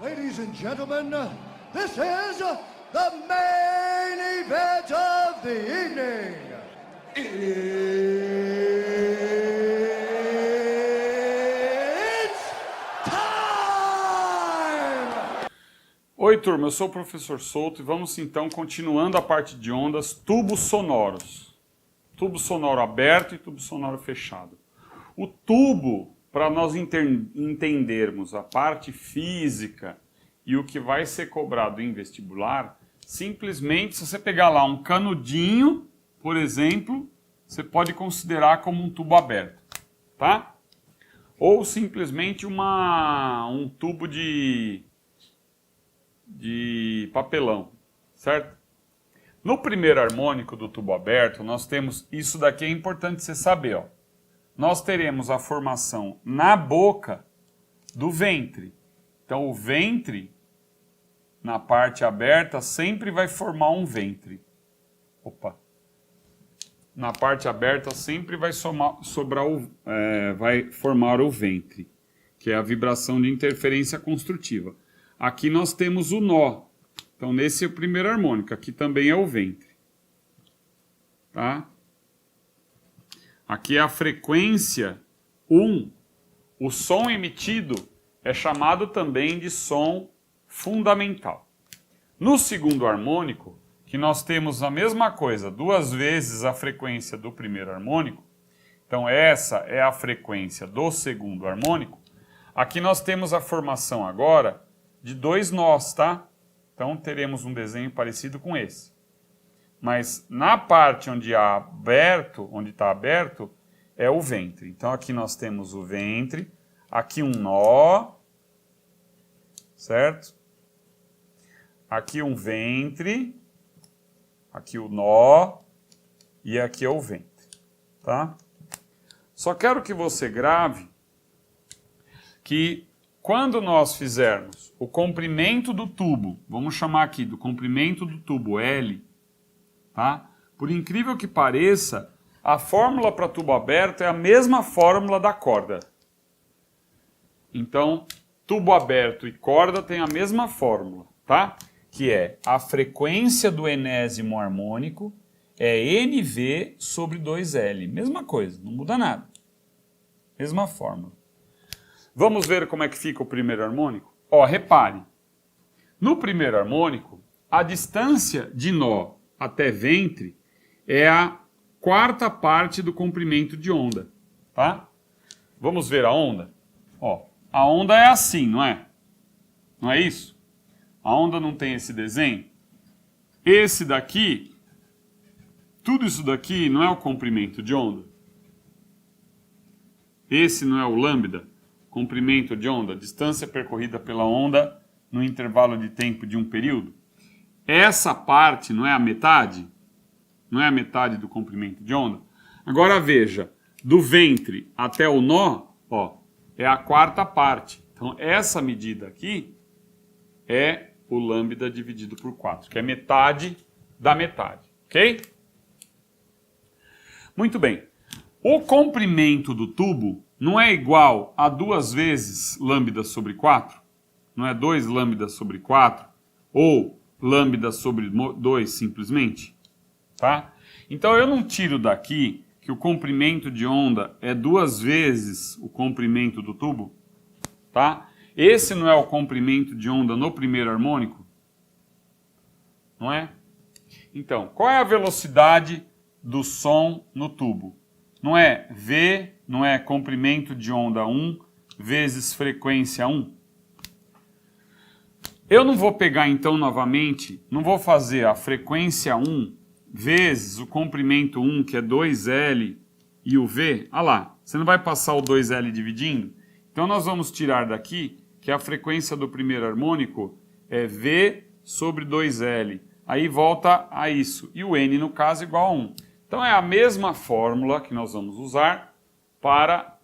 Ladies and gentlemen, this is the main event of the evening. It's time! Oi, turma, eu sou o professor Souto e vamos então continuando a parte de ondas, tubos sonoros. Tubo sonoro aberto e tubo sonoro fechado. O tubo, para nós entendermos a parte física e o que vai ser cobrado em vestibular, simplesmente, se você pegar lá um canudinho, por exemplo, você pode considerar como um tubo aberto, tá? Ou simplesmente um tubo de papelão, certo? No primeiro harmônico do tubo aberto, nós temos, isso daqui é importante você saber, ó. Nós teremos a formação na boca do ventre. Então, o ventre, na parte aberta, sempre vai formar um ventre. Opa! Na parte aberta, sempre vai formar o ventre, que é a vibração de interferência construtiva. Aqui nós temos o nó. Então, nesse é o primeiro harmônico. Aqui também é o ventre. Tá? Aqui é a frequência 1. O som emitido é chamado também de som fundamental. No segundo harmônico, que nós temos a mesma coisa, 2 vezes a frequência do primeiro harmônico, então essa é a frequência do segundo harmônico, aqui nós temos a formação agora de 2 nós, tá? Então teremos um desenho parecido com esse. Mas na parte onde está aberto, é o ventre. Então aqui nós temos o ventre, aqui um nó, certo? Aqui um ventre, aqui o nó e aqui é o ventre, tá? Só quero que você grave que quando nós fizermos o comprimento do tubo, vamos chamar aqui do comprimento do tubo L, tá? Por incrível que pareça, a fórmula para tubo aberto é a mesma fórmula da corda. Então, tubo aberto e corda tem a mesma fórmula, tá? Que é a frequência do enésimo harmônico é NV sobre 2L. Mesma coisa, não muda nada. Mesma fórmula. Vamos ver como é que fica o primeiro harmônico? Ó, repare. No primeiro harmônico, a distância de nó até ventre é a 4ª parte do comprimento de onda, tá? Vamos ver a onda? Ó, a onda é assim, não é? Não é isso? A onda não tem esse desenho? Esse daqui, tudo isso daqui não é o comprimento de onda? Esse não é o lambda? Comprimento de onda, distância percorrida pela onda no intervalo de tempo de um período? Essa parte não é a metade? Não é a metade do comprimento de onda? Agora veja, do ventre até o nó, ó, é a 4ª parte. Então essa medida aqui é o lambda dividido por 4, que é metade da metade, ok? Muito bem. O comprimento do tubo não é igual a 2 vezes lambda sobre 4? Não é 2 lambda sobre 4? Ou lambda sobre 2 simplesmente? Tá? Então eu não tiro daqui que o comprimento de onda é 2 vezes o comprimento do tubo? Tá? Esse não é o comprimento de onda no primeiro harmônico? Não é? Então, qual é a velocidade do som no tubo? Não é V, não é comprimento de onda 1 vezes frequência 1? Eu não vou pegar então novamente, não vou fazer a frequência 1 vezes o comprimento 1, que é 2L, e o V. Ah lá, você não vai passar o 2L dividindo? Então nós vamos tirar daqui que a frequência do primeiro harmônico é V sobre 2L. Aí volta a isso. E o N, no caso, igual a 1. Então é a mesma fórmula que nós vamos usar para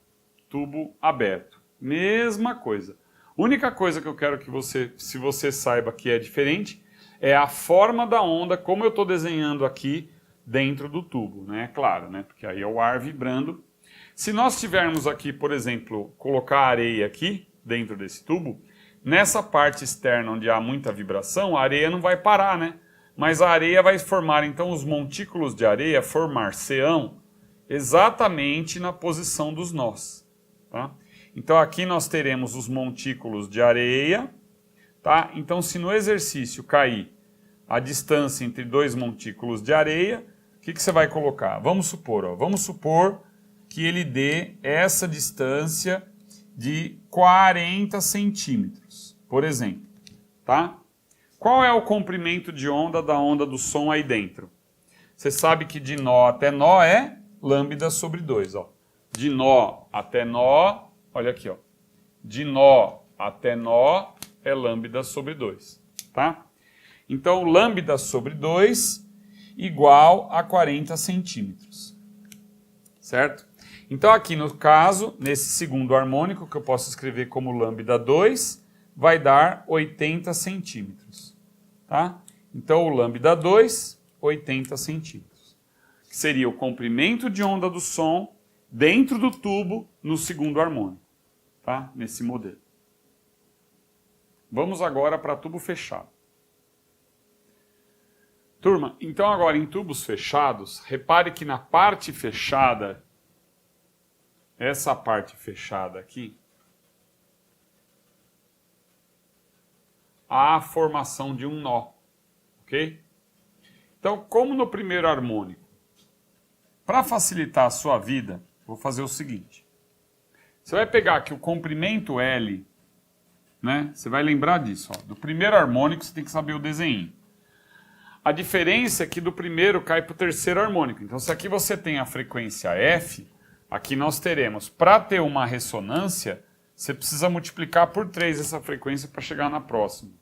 tubo aberto. Mesma coisa. Única coisa que eu quero que você, se você saiba que é diferente, é a forma da onda, como eu estou desenhando aqui dentro do tubo, né? Claro, né? Porque aí é o ar vibrando. Se nós tivermos aqui, por exemplo, colocar areia aqui dentro desse tubo, nessa parte externa onde há muita vibração, a areia não vai parar, né? Mas a areia vai formar, então, os montículos de areia formar-se-ão exatamente na posição dos nós, tá? Então, aqui nós teremos os montículos de areia, tá? Então, se no exercício cair a distância entre dois montículos de areia, o que você vai colocar? Vamos supor que ele dê essa distância de 40 centímetros, por exemplo, tá? Qual é o comprimento de onda da onda do som aí dentro? Você sabe que de nó até nó é lambda sobre 2, ó. De nó até nó, olha aqui, ó. De nó até nó é lambda sobre 2, tá? Então, lambda sobre 2 igual a 40 centímetros, certo? Então, aqui no caso, nesse segundo harmônico, que eu posso escrever como lambda 2, vai dar 80 centímetros, tá? Então, o lambda 2, 80 centímetros, que seria o comprimento de onda do som dentro do tubo no segundo harmônico, tá? Nesse modelo. Vamos agora para tubo fechado. Turma, então agora em tubos fechados, repare que na parte fechada, essa parte fechada aqui, há a formação de um nó, ok? Então, como no primeiro harmônico, para facilitar a sua vida, vou fazer o seguinte. Você vai pegar aqui o comprimento L, né? Você vai lembrar disso, ó. Do primeiro harmônico você tem que saber o desenho. A diferença é que do primeiro cai para o terceiro harmônico. Então, se aqui você tem a frequência F, aqui nós teremos, para ter uma ressonância, você precisa multiplicar por 3 essa frequência para chegar na próxima.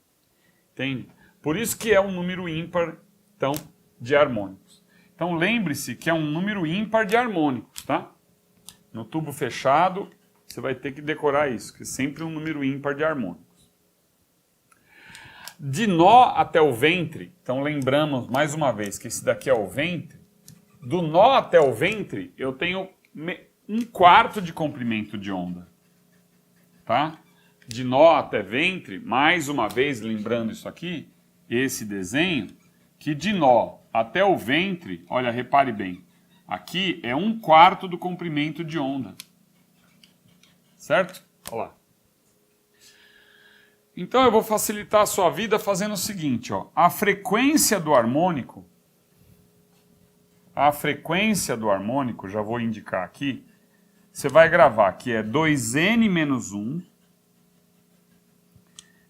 Entende? Por isso que é um número ímpar, então, de harmônicos. Então, lembre-se que é um número ímpar de harmônicos, tá? No tubo fechado, você vai ter que decorar isso, que é sempre um número ímpar de harmônicos. De nó até o ventre, então lembramos mais uma vez que esse daqui é o ventre. Do nó até o ventre, eu tenho 1/4 de comprimento de onda, tá? De nó até ventre, mais uma vez lembrando isso aqui, esse desenho, que de nó até o ventre, olha, repare bem, aqui é 1/4 do comprimento de onda, certo? Olha lá. Então eu vou facilitar a sua vida fazendo o seguinte, ó, a frequência do harmônico, já vou indicar aqui, você vai gravar que é 2n menos 1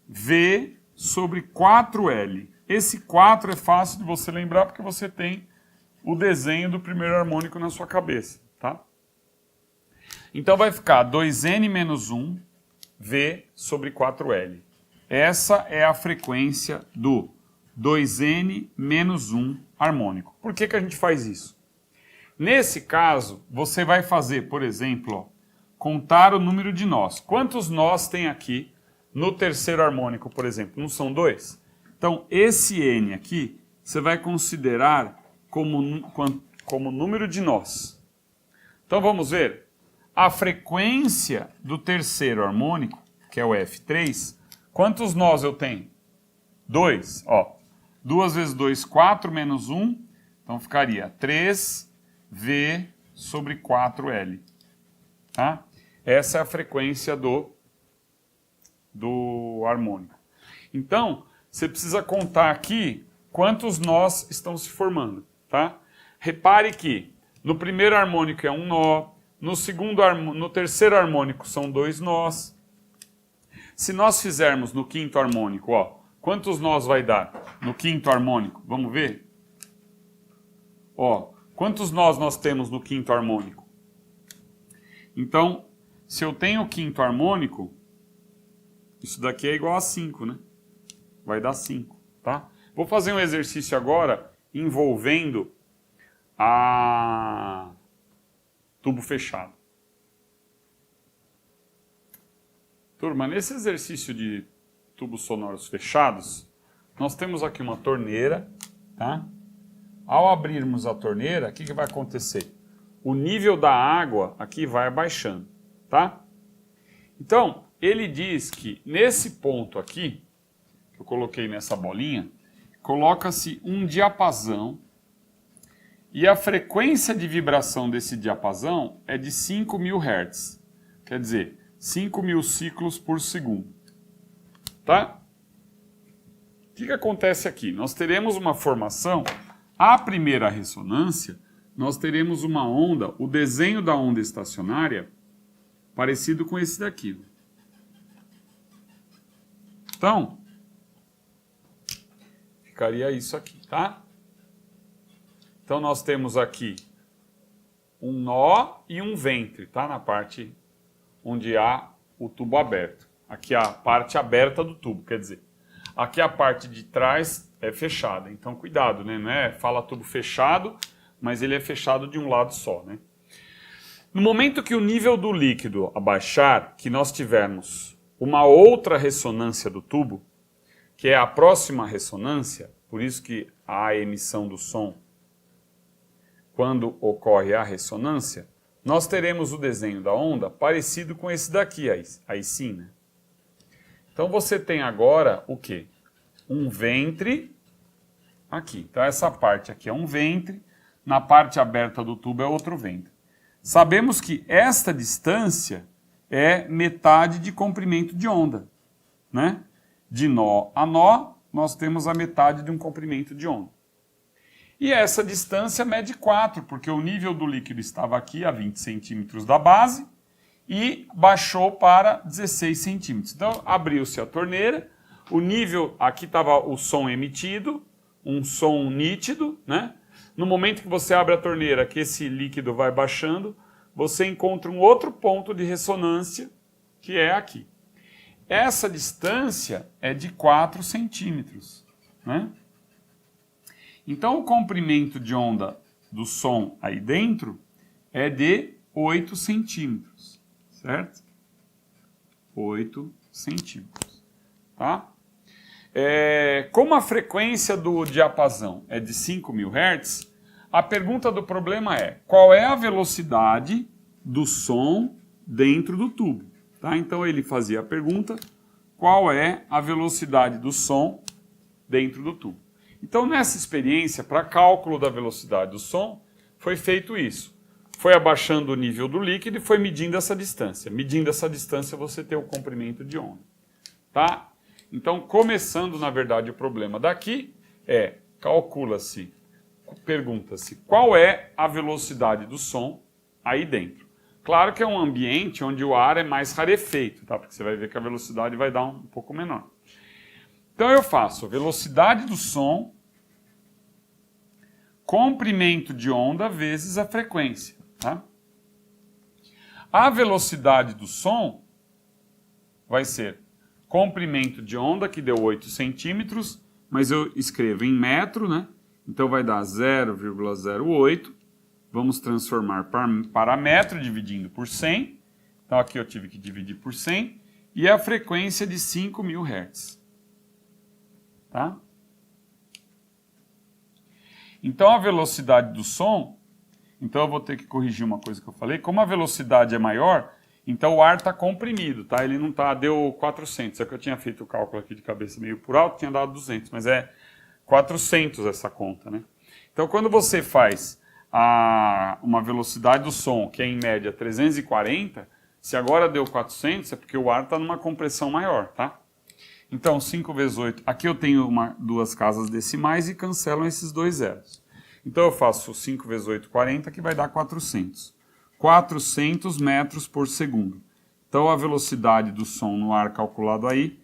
V sobre 4L. Esse 4 é fácil de você lembrar porque você tem o desenho do primeiro harmônico na sua cabeça, tá? Então vai ficar 2n menos 1 V sobre 4L. Essa é a frequência do 2n menos 1 harmônico. Por que a gente faz isso? Nesse caso, você vai fazer, por exemplo, ó, contar o número de nós. Quantos nós tem aqui no terceiro harmônico, por exemplo? Não são 2? Então, esse n aqui, você vai considerar como número de nós. Então, vamos ver. A frequência do terceiro harmônico, que é o F3, quantos nós eu tenho? 2. Ó, 2 vezes 2, 4 menos 1. Então ficaria 3V sobre 4L. Tá? Essa é a frequência do harmônico. Então, você precisa contar aqui quantos nós estão se formando. Tá? Repare que no primeiro harmônico é um nó, no terceiro harmônico são 2 nós. Se nós fizermos no quinto harmônico, ó, quantos nós vai dar no quinto harmônico? Vamos ver? Ó, quantos nós temos no quinto harmônico? Então, se eu tenho o quinto harmônico, isso daqui é igual a 5, né? Vai dar 5, tá? Vou fazer um exercício agora envolvendo a tubo fechado. Turma, nesse exercício de tubos sonoros fechados, nós temos aqui uma torneira, tá? Ao abrirmos a torneira, o que vai acontecer? O nível da água aqui vai abaixando, tá? Então, ele diz que nesse ponto aqui, que eu coloquei nessa bolinha, coloca-se um diapasão e a frequência de vibração desse diapasão é de 5.000 Hz. Quer dizer, 5.000 ciclos por segundo. Tá? O que acontece aqui? Nós teremos uma formação, a primeira ressonância, nós teremos uma onda, o desenho da onda estacionária, parecido com esse daqui. Então, ficaria isso aqui, tá? Então, nós temos aqui um nó e um ventre, tá? Na parte onde há o tubo aberto. Aqui a parte aberta do tubo, quer dizer, aqui a parte de trás é fechada. Então, cuidado, né? Não é fala tubo fechado, mas ele é fechado de um lado só, né? No momento que o nível do líquido abaixar, que nós tivermos uma outra ressonância do tubo, que é a próxima ressonância, por isso que há a emissão do som quando ocorre a ressonância, nós teremos o desenho da onda parecido com esse daqui, aí sim, né? Então você tem agora o quê? Um ventre aqui. Então essa parte aqui é um ventre, na parte aberta do tubo é outro ventre. Sabemos que esta distância é metade de comprimento de onda, né? De nó a nó, nós temos a metade de um comprimento de onda. E essa distância mede 4, porque o nível do líquido estava aqui a 20 centímetros da base e baixou para 16 centímetros. Então, abriu-se a torneira, o nível, aqui estava o som emitido, um som nítido, né? No momento que você abre a torneira, que esse líquido vai baixando, você encontra um outro ponto de ressonância, que é aqui. Essa distância é de 4 centímetros, né? Então, o comprimento de onda do som aí dentro é de 8 centímetros, certo? 8 centímetros, tá? Como a frequência do diapasão é de 5.000 Hz, a pergunta do problema é: qual é a velocidade do som dentro do tubo? Tá? Então ele fazia a pergunta: qual é a velocidade do som dentro do tubo? Então nessa experiência, para cálculo da velocidade do som, foi feito isso. Foi abaixando o nível do líquido e foi medindo essa distância. Medindo essa distância você tem o comprimento de onda. Tá? Então, começando, na verdade, o problema daqui calcula-se, pergunta-se qual é a velocidade do som aí dentro. Claro que é um ambiente onde o ar é mais rarefeito, tá? Porque você vai ver que a velocidade vai dar um pouco menor. Então eu faço velocidade do som, comprimento de onda vezes a frequência. Tá? A velocidade do som vai ser comprimento de onda, que deu 8 centímetros, mas eu escrevo em metro, né? Então vai dar 0,08. Vamos transformar para metro, dividindo por 100. Então aqui eu tive que dividir por 100. E a frequência de 5.000 Hz. Tá? Então a velocidade do som, então eu vou ter que corrigir uma coisa que eu falei, como a velocidade é maior, então o ar está comprimido, tá? Ele não está, deu 400, é que eu tinha feito o cálculo aqui de cabeça meio por alto, tinha dado 200, mas é 400 essa conta, né? Então quando você faz uma velocidade do som, que é em média 340, se agora deu 400, é porque o ar está numa compressão maior, tá? Então, 5 vezes 8, aqui eu tenho duas casas decimais e cancelam esses dois zeros. Então eu faço 5 vezes 8, 40, que vai dar 400. 400 metros por segundo. Então a velocidade do som no ar calculado aí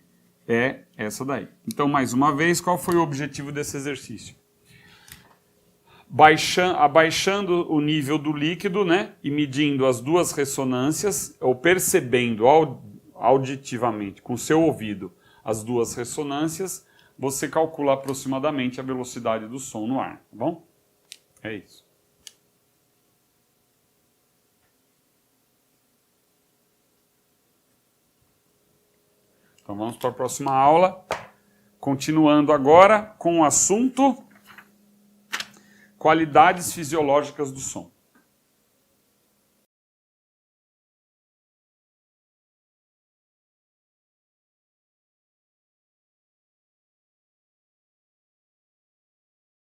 é essa daí. Então, mais uma vez, qual foi o objetivo desse exercício? Abaixando o nível do líquido, né, e medindo as duas ressonâncias, ou percebendo auditivamente com o seu ouvido as duas ressonâncias, você calcula aproximadamente a velocidade do som no ar, tá bom? É isso. Então vamos para a próxima aula, continuando agora com o assunto qualidades fisiológicas do som.